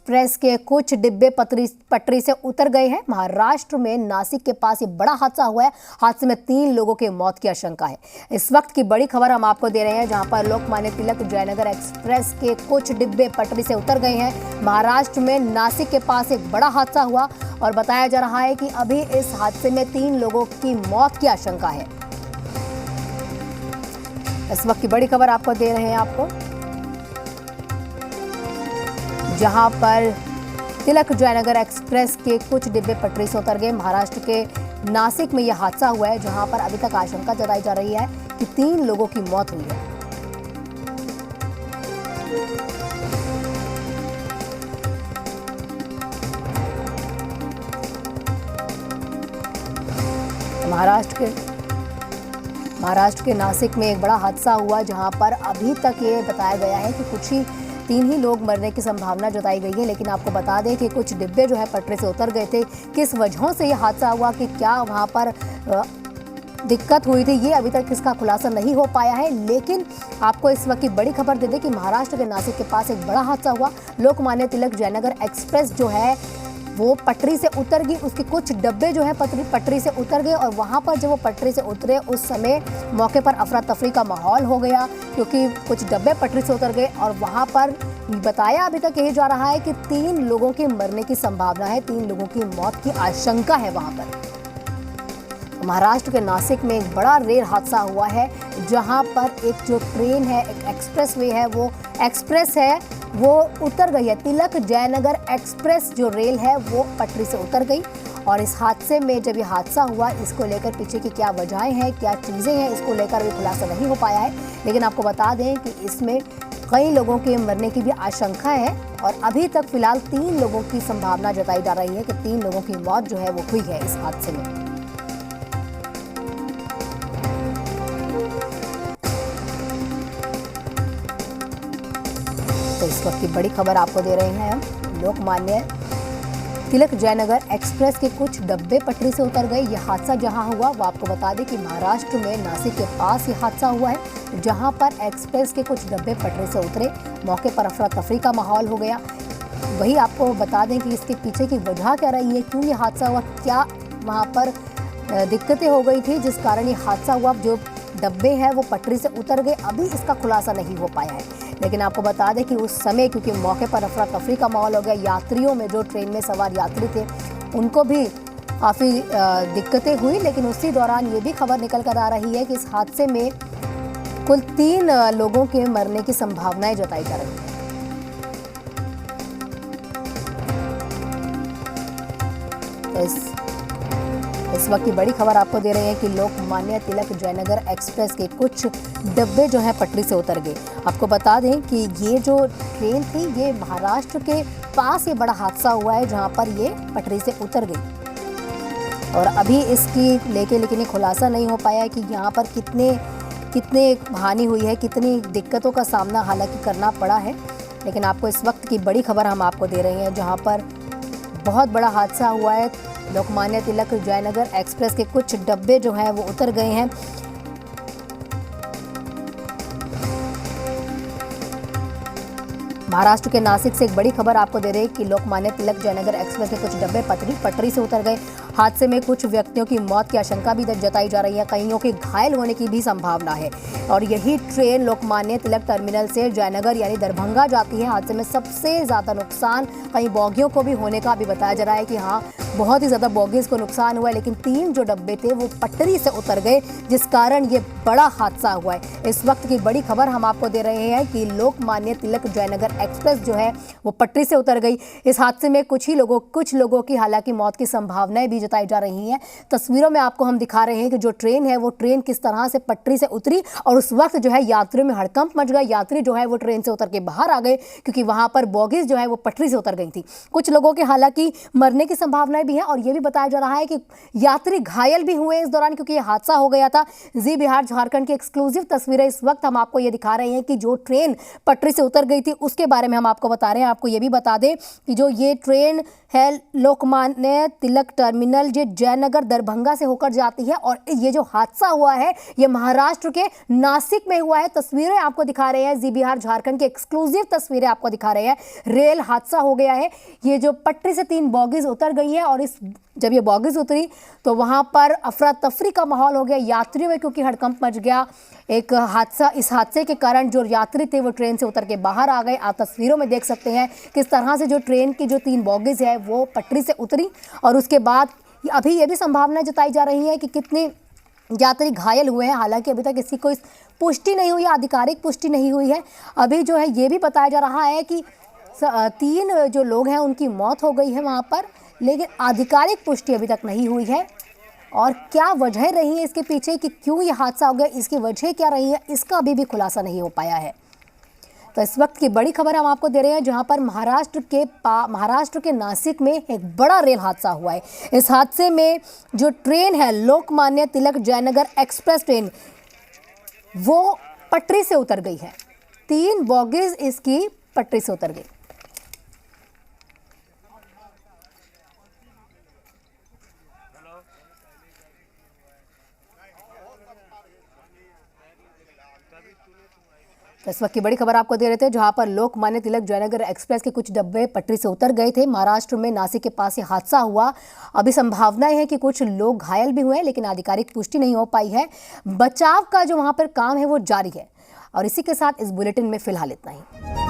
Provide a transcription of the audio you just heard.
Express के कुछ डिब्बे पटरी से उतर गए हैं। महाराष्ट्र में नासिक के पास ये बड़ा हादसा हुआ है। हादसे में 3 लोगों की मौत की आशंका है। इस वक्त की बड़ी खबर हम आपको दे रहे हैं, जहां पर लोकमान्य तिलक जयनगर एक्सप्रेस के कुछ डिब्बे पटरी से उतर गए हैं। महाराष्ट्र में नासिक के पास एक बड़ा हादसा हुआ और बताया जा रहा है कि अभी इस हादसे में 3 लोगों की मौत की आशंका है। इस वक्त की बड़ी खबर आपको दे रहे हैं आपको, जहां पर तिलक जयनगर एक्सप्रेस के कुछ डिब्बे पटरी से उतर गए। महाराष्ट्र के नासिक में यह हादसा हुआ है, जहां पर अभी तक आशंका जताई जा रही है कि 3 लोगों की मौत हुई है। महाराष्ट्र के नासिक में एक बड़ा हादसा हुआ, जहां पर अभी तक ये बताया गया है कि कुछ ही 3 ही लोग मरने की संभावना जताई गई है। लेकिन आपको बता दें कि कुछ डिब्बे जो है पटरी से उतर गए थे। किस वजहों से ये हादसा हुआ, कि क्या वहां पर दिक्कत हुई थी, ये अभी तक इसका खुलासा नहीं हो पाया है। लेकिन आपको इस वक्त की बड़ी खबर दे दें कि महाराष्ट्र के नासिक के पास एक बड़ा हादसा हुआ। लोकमान्य तिलक जयनगर एक्सप्रेस जो है वो पटरी से उतर गई। उसके कुछ डब्बे जो है पटरी से उतर गए और वहां पर जब वो पटरी से उतरे उस समय मौके पर अफरा तफरी का माहौल हो गया, क्योंकि कुछ डब्बे पटरी से उतर गए और वहां पर बताया अभी तक यही जा रहा है कि 3 लोगों के मरने की संभावना है, 3 लोगों की मौत की आशंका है वहां पर। महाराष्ट्र के नासिक में एक बड़ा रेल हादसा हुआ है, जहां पर एक जो ट्रेन है, एक एक्सप्रेस वे है, वो एक्सप्रेस है वो उतर गई है। तिलक जयनगर एक्सप्रेस जो रेल है वो पटरी से उतर गई। और इस हादसे में जब ये हादसा हुआ, इसको लेकर पीछे की क्या वजहें हैं, क्या चीज़ें हैं, इसको लेकर भी खुलासा नहीं हो पाया है। लेकिन आपको बता दें कि इसमें कई लोगों के मरने की भी आशंका है और अभी तक फिलहाल 3 लोगों की संभावना जताई जा रही है कि 3 लोगों की मौत जो है वो हुई है इस हादसे में। तो इस वक्त की बड़ी खबर आपको दे रहे हैं हम। लोकमान्य तिलक जयनगर एक्सप्रेस के कुछ डब्बे पटरी से उतर गए। यह हादसा जहां हुआ वो आपको बता दें कि महाराष्ट्र में नासिक के पास यह हादसा हुआ है, जहां पर एक्सप्रेस के कुछ डब्बे पटरी से उतरे। मौके पर अफरा तफरी का माहौल हो गया। वही आपको बता दें कि इसके पीछे की वजह क्या रही है, क्यों ये हादसा हुआ, क्या वहाँ पर दिक्कतें हो गई थी जिस कारण ये हादसा हुआ। जो डब्बे हैं वो पटरी से उतर गए, अभी इसका खुलासा नहीं हो पाया है। लेकिन आपको बता दें कि उस समय क्योंकि मौके पर अफरा तफरी का माहौल हो गया, यात्रियों में जो ट्रेन में सवार यात्री थे उनको भी काफ़ी दिक्कतें हुई। लेकिन उसी दौरान ये भी खबर निकल कर आ रही है कि इस हादसे में कुल 3 लोगों के मरने की संभावनाएं जताई जा रही है। इस वक्त की बड़ी खबर आपको दे रहे हैं कि लोकमान्य तिलक जयनगर एक्सप्रेस के कुछ डब्बे जो है पटरी से उतर गए। आपको बता दें कि ये जो ट्रेन थी ये महाराष्ट्र के पास ये बड़ा हादसा हुआ है, जहां पर ये पटरी से उतर गई। और अभी इसकी लेकिन ये खुलासा नहीं हो पाया है कि यहाँ पर कितने हानि हुई है, कितनी दिक्कतों का सामना हालांकि करना पड़ा है। लेकिन आपको इस वक्त की बड़ी खबर हम आपको दे रहे हैं, जहाँ पर बहुत बड़ा हादसा हुआ है। लोकमान्य तिलक जयनगर एक्सप्रेस के कुछ डब्बे जो हैं वो उतर गए हैं। महाराष्ट्र के नासिक से एक बड़ी खबर आपको दे रहे हैं कि लोकमान्य तिलक जयनगर एक्सप्रेस के कुछ डब्बे पटरी से उतर गए। हादसे में कुछ व्यक्तियों की मौत की आशंका भी जताई जा रही है, कईयों के घायल होने की भी संभावना है। और यही ट्रेन लोकमान्य तिलक टर्मिनल से जयनगर यानी दरभंगा जाती है। हादसे में सबसे ज़्यादा नुकसान कई बोगियों को भी होने का भी बताया जा रहा है कि हाँ, बहुत ही ज़्यादा बोगीज को नुकसान हुआ है। लेकिन 3 जो डब्बे थे वो पटरी से उतर गए, जिस कारण ये बड़ा हादसा हुआ है। इस वक्त की बड़ी खबर हम आपको दे रहे हैं कि लोकमान्य तिलक जयनगर एक्सप्रेस जो है वो पटरी से उतर गई। इस हादसे में कुछ लोगों की हालांकि मौत की संभावनाएं भी जताई जा रही हैं। तस्वीरों में आपको हम दिखा रहे हैं कि जो ट्रेन है वो ट्रेन किस तरह से पटरी से उतरी और उस वक्त जो है यात्रियों में हड़कंप मच गया। यात्री जो है वो ट्रेन से उतर के बाहर आ गए, क्योंकि वहां पर बोगीज जो है वो पटरी से उतर गई थी। कुछ लोगों के हालांकि मरने की संभावनाएं भी हैं और ये भी बताया जा रहा है कि यात्री घायल भी हुए इस दौरान, क्योंकि ये हादसा हो गया था। जी बिहार झारखंड की एक्सक्लूसिव तस्वीरें इस वक्त हम आपको ये दिखा रहे हैं कि जो ट्रेन पटरी से उतर गई थी उसके बारे में हम आपको बता रहे हैं। आपको ये भी बता दें कि जो ये ट्रेन है लोकमान्य तिलक टर्मिनल जो जयनगर दरभंगा से होकर जाती है, और ये जो हादसा हुआ है ये महाराष्ट्र के नासिक में हुआ है। तस्वीरें आपको दिखा रहे हैं, जी बिहार झारखंड की एक्सक्लूसिव तस्वीरें आपको दिखा रहे हैं। रेल हादसा हो गया है। ये जो पटरी से 3 बॉगीज उतर गई है और जब ये बॉगीज उतरी तो वहां पर अफरा तफरी का माहौल हो गया यात्रियों में, क्योंकि हड़कंप मच गया। एक हादसा, इस हादसे के कारण जो यात्री थे वो ट्रेन से उतर के बाहर आ गए। आप तस्वीरों में देख सकते हैं किस तरह से जो ट्रेन की जो 3 बॉगीज है वो पटरी से उतरी, और उसके बाद अभी ये भी संभावना जताई जा रही है कि कितने यात्री घायल हुए हैं। हालांकि अभी तक इसकी कोई पुष्टि नहीं हुई है, आधिकारिक पुष्टि नहीं हुई है। अभी जो है ये भी बताया जा रहा है कि 3 जो लोग हैं उनकी मौत हो गई है वहाँ पर, लेकिन आधिकारिक पुष्टि अभी तक नहीं हुई है। और क्या वजह रही है इसके पीछे कि क्यों ये हादसा हो गया, इसकी वजह क्या रही है, इसका अभी भी खुलासा नहीं हो पाया है। तो इस वक्त की बड़ी खबर हम आपको दे रहे हैं, जहां पर महाराष्ट्र के नासिक में एक बड़ा रेल हादसा हुआ है। इस हादसे में जो ट्रेन है लोकमान्य तिलक जयनगर एक्सप्रेस ट्रेन, वो पटरी से उतर गई है। 3 बॉगीज इसकी पटरी से उतर गई। इस वक्त की बड़ी खबर आपको दे रहे थे, जहां पर लोकमान्य तिलक जयनगर एक्सप्रेस के कुछ डब्बे पटरी से उतर गए थे। महाराष्ट्र में नासिक के पास ये हादसा हुआ। अभी संभावनाएं हैं कि कुछ लोग घायल भी हुए हैं, लेकिन आधिकारिक पुष्टि नहीं हो पाई है। बचाव का जो वहां पर काम है वो जारी है। और इसी के साथ इस बुलेटिन में फिलहाल इतना ही।